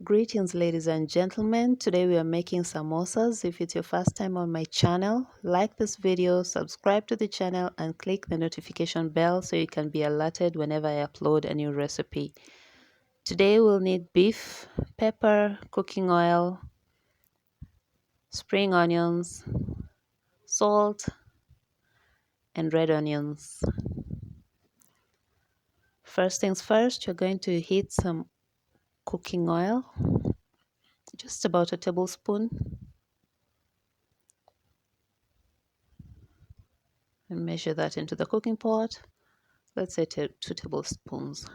Greetings, ladies and gentlemen. Today we are making samosas. If it's your first time on my channel, like this video, subscribe to the channel, and click the notification bell so you can be alerted whenever I upload a new recipe. Today we'll need beef, pepper, cooking oil, spring onions, salt, and red onions. First things first, you're going to heat some cooking oil, just about a tablespoon, and measure that into the cooking pot. Let's say 2 tablespoons.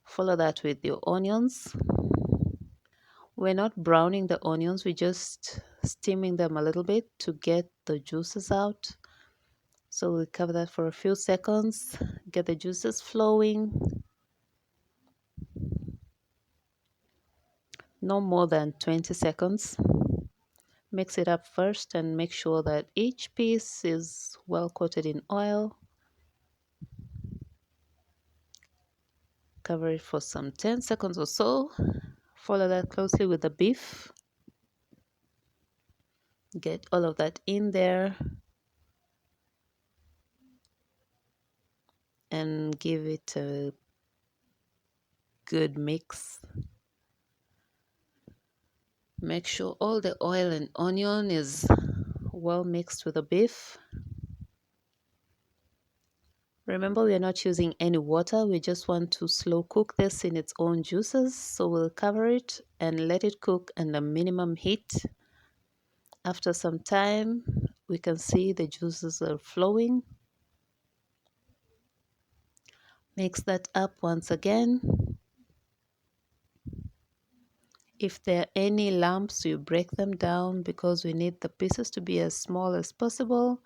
Follow that with your onions. We're not browning the onions, we're just steaming them a little bit to get the juices out. So we'll cover that for a few seconds, get the juices flowing. No more than 20 seconds. Mix it up first and make sure that each piece is well coated in oil. Cover it for some 10 seconds or so. Follow that closely with the beef. Get all of that in there and give it a good mix. Make sure all the oil and onion is well mixed with the beef. Remember, we are not using any water. We just want to slow cook this in its own juices. So we'll cover it and let it cook under minimum heat. After some time, we can see the juices are flowing. Mix that up once again. If there are any lumps, you break them down because we need the pieces to be as small as possible.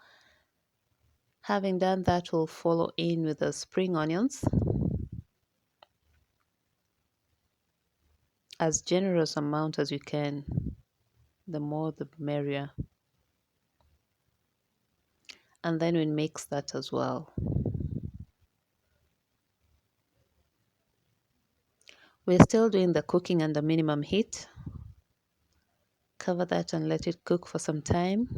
Having done that, we'll follow in with the spring onions. As generous amount as you can, the more the merrier. And then we mix that as well. We're still doing the cooking under minimum heat. Cover that and let it cook for some time.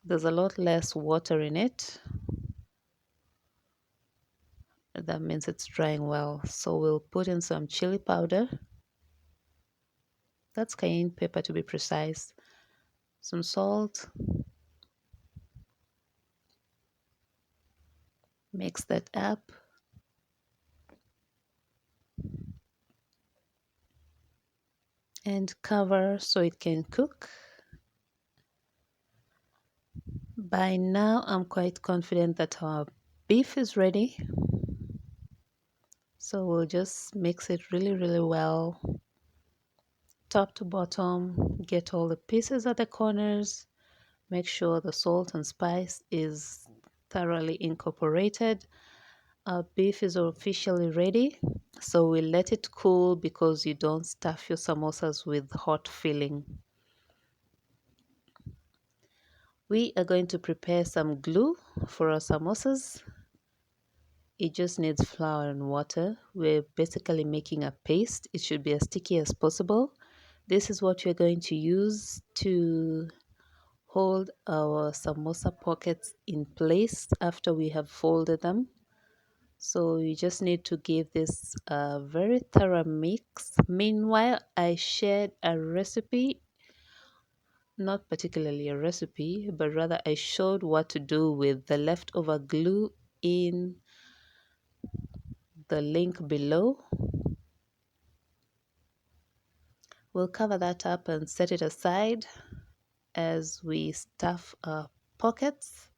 There's a lot less water in it. That means it's drying well. So we'll put in some chili powder. That's cayenne pepper to be precise. Some salt. Mix that up. And cover so it can cook. By now, I'm quite confident that our beef is ready. So we'll just mix it really well, top to bottom, get all the pieces at the corners, make sure the salt and spice is thoroughly incorporated. Our beef is officially ready, so we'll let it cool because you don't stuff your samosas with hot filling. We are going to prepare some glue for our samosas. It just needs flour and water. We're basically making a paste. It should be as sticky as possible. This is what we're going to use to hold our samosa pockets in place after we have folded them. So you just need to give this a very thorough mix. Meanwhile, I shared a recipe, not particularly a recipe, but rather I showed what to do with the leftover glue in the link below. We'll cover that up and set it aside as we stuff our pockets.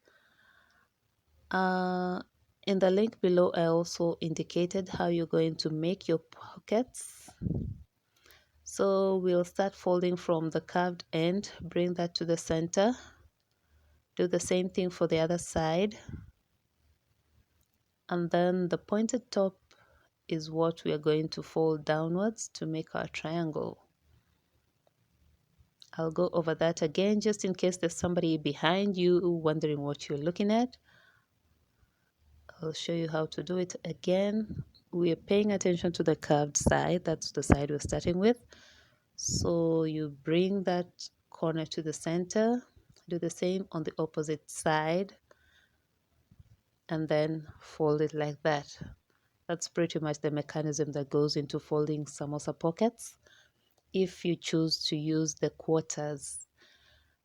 In the link below, I also indicated how you're going to make your pockets. So we'll start folding from the curved end, bring that to the center. Do the same thing for the other side. And then the pointed top is what we are going to fold downwards to make our triangle. I'll go over that again just in case there's somebody behind you wondering what you're looking at. I'll show you how to do it again. We are paying attention to the curved side. That's the side we're starting with. So you bring that corner to the center, do the same on the opposite side, and then fold it like that. That's pretty much the mechanism that goes into folding samosa pockets if you choose to use the quarters.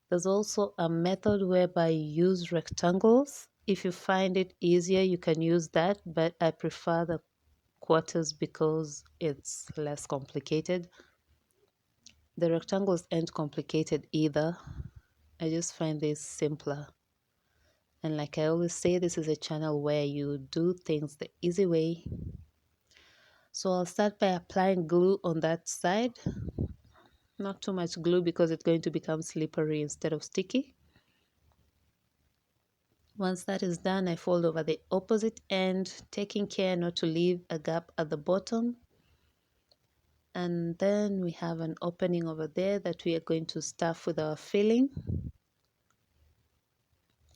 There's also a method whereby you use rectangles. If you find it easier, you can use that, but I prefer the quarters because it's less complicated. The rectangles aren't complicated either. I just find this simpler. And like I always say, this is a channel where you do things the easy way. So I'll start by applying glue on that side. Not too much glue because it's going to become slippery instead of sticky. Once that is done, I fold over the opposite end, taking care not to leave a gap at the bottom. And then we have an opening over there that we are going to stuff with our filling.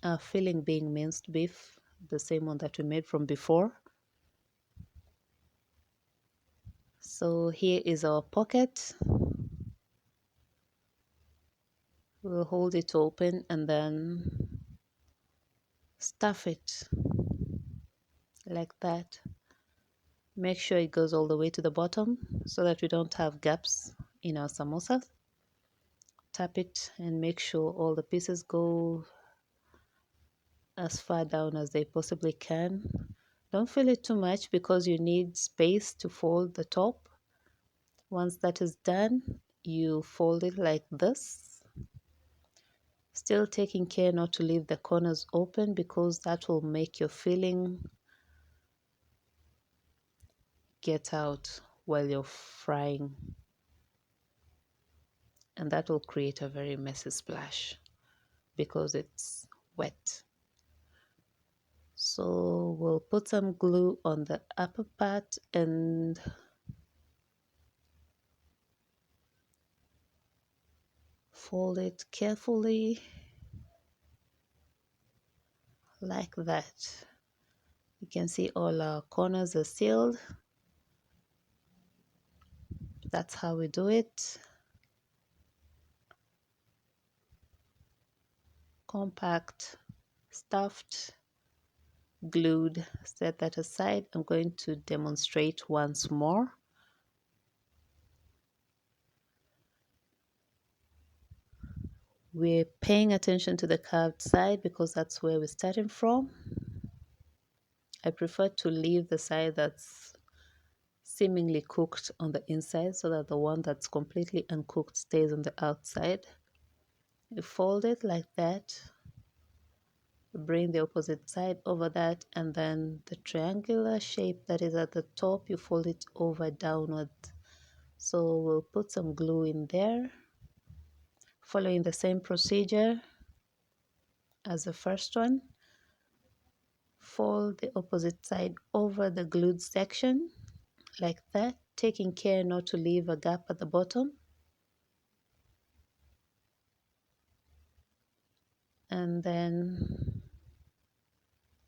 Our filling being minced beef, the same one that we made from before. So here is our pocket. We'll hold it open and then stuff it like that. Make sure it goes all the way to the bottom so that we don't have gaps in our samosas. Tap it and make sure all the pieces go as far down as they possibly can. Don't fill it too much because you need space to fold the top. Once that is done, you fold it like this. Still taking care not to leave the corners open because that will make your filling get out while you're frying. And that will create a very messy splash because it's wet. So we'll put some glue on the upper part and fold it carefully like that. You can see all our corners are sealed. That's how we do it. Compact, stuffed, glued. Set that aside. I'm going to demonstrate once more. We're paying attention to the curved side because that's where we're starting from. I prefer to leave the side that's seemingly cooked on the inside so that the one that's completely uncooked stays on the outside. You fold it like that. You bring the opposite side over that, and then the triangular shape that is at the top, you fold it over downward. So we'll put some glue in there, following the same procedure as the first one. Fold the opposite side over the glued section like that, taking care not to leave a gap at the bottom. And then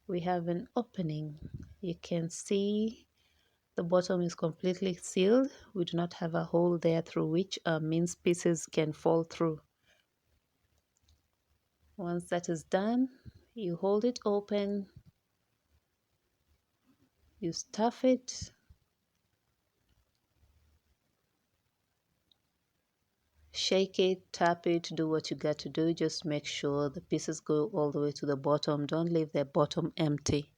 we have an opening. You can see the bottom is completely sealed. We do not have a hole there through which our mince pieces can fall through. Once that is done, you hold it open, you stuff it, shake it, tap it, do what you got to do. Just make sure the pieces go all the way to the bottom. Don't leave the bottom empty.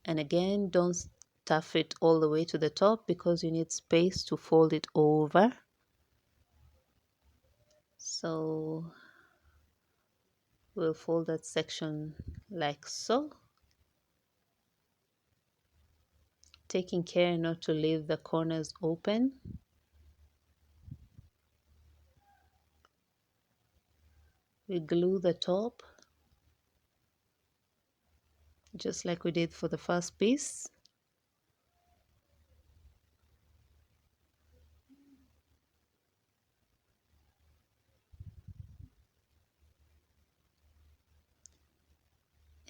And again, don't stuff it all the way to the top because you need space to fold it over. So we'll fold that section like so, taking care not to leave the corners open. We glue the top just like we did for the first piece.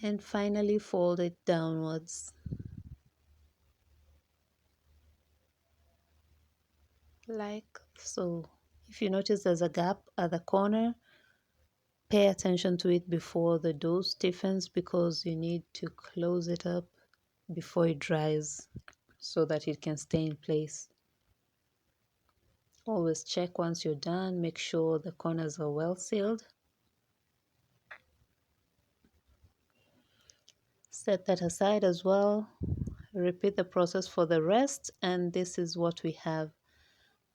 And finally fold it downwards like so. If you notice there's a gap at the corner, pay attention to it before the dough stiffens, because you need to close it up before it dries so that it can stay in place. Always check once you're done, make sure the corners are well sealed. Set that aside as well. Repeat the process for the rest, and this is what we have.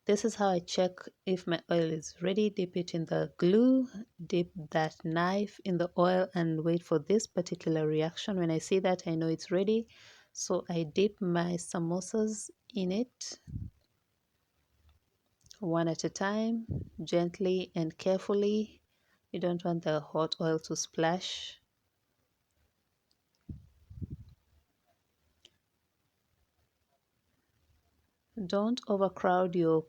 This is how I check if my oil is ready. Dip it in the glue, dip that knife in the oil, and wait for this particular reaction. When I see that, I know it's ready. So I dip my samosas in it one at a time, gently and carefully. You don't want the hot oil to splash. Don't overcrowd your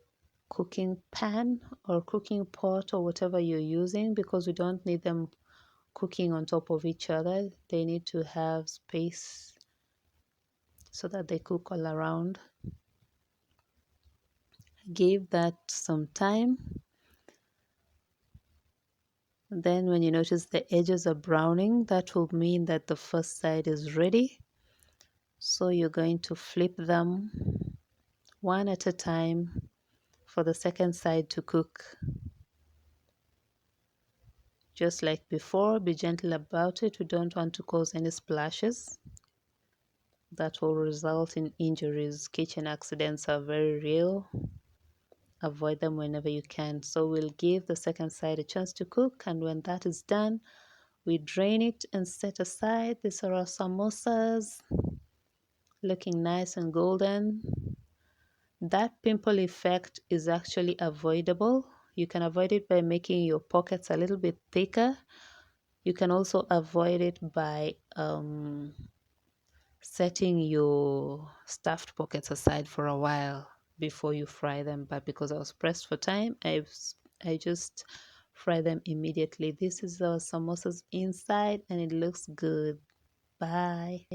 cooking pan or cooking pot or whatever you're using, because we don't need them cooking on top of each other. They need to have space so that they cook all around. Give that some time. Then when you notice the edges are browning, that will mean that the first side is ready. So you're going to flip them one at a time for the second side to cook. Just like before, be gentle about it. We don't want to cause any splashes that will result in injuries. Kitchen accidents are very real. Avoid them whenever you can. So we'll give the second side a chance to cook, and when that is done, we drain it and set aside. These are our samosas, looking nice and golden. That pimple effect is actually avoidable. You can avoid it by making your pockets a little bit thicker. You can also avoid it by setting your stuffed pockets aside for a while before you fry them. But because I was pressed for time, I just fry them immediately. This is our samosas inside, and it looks good. Bye.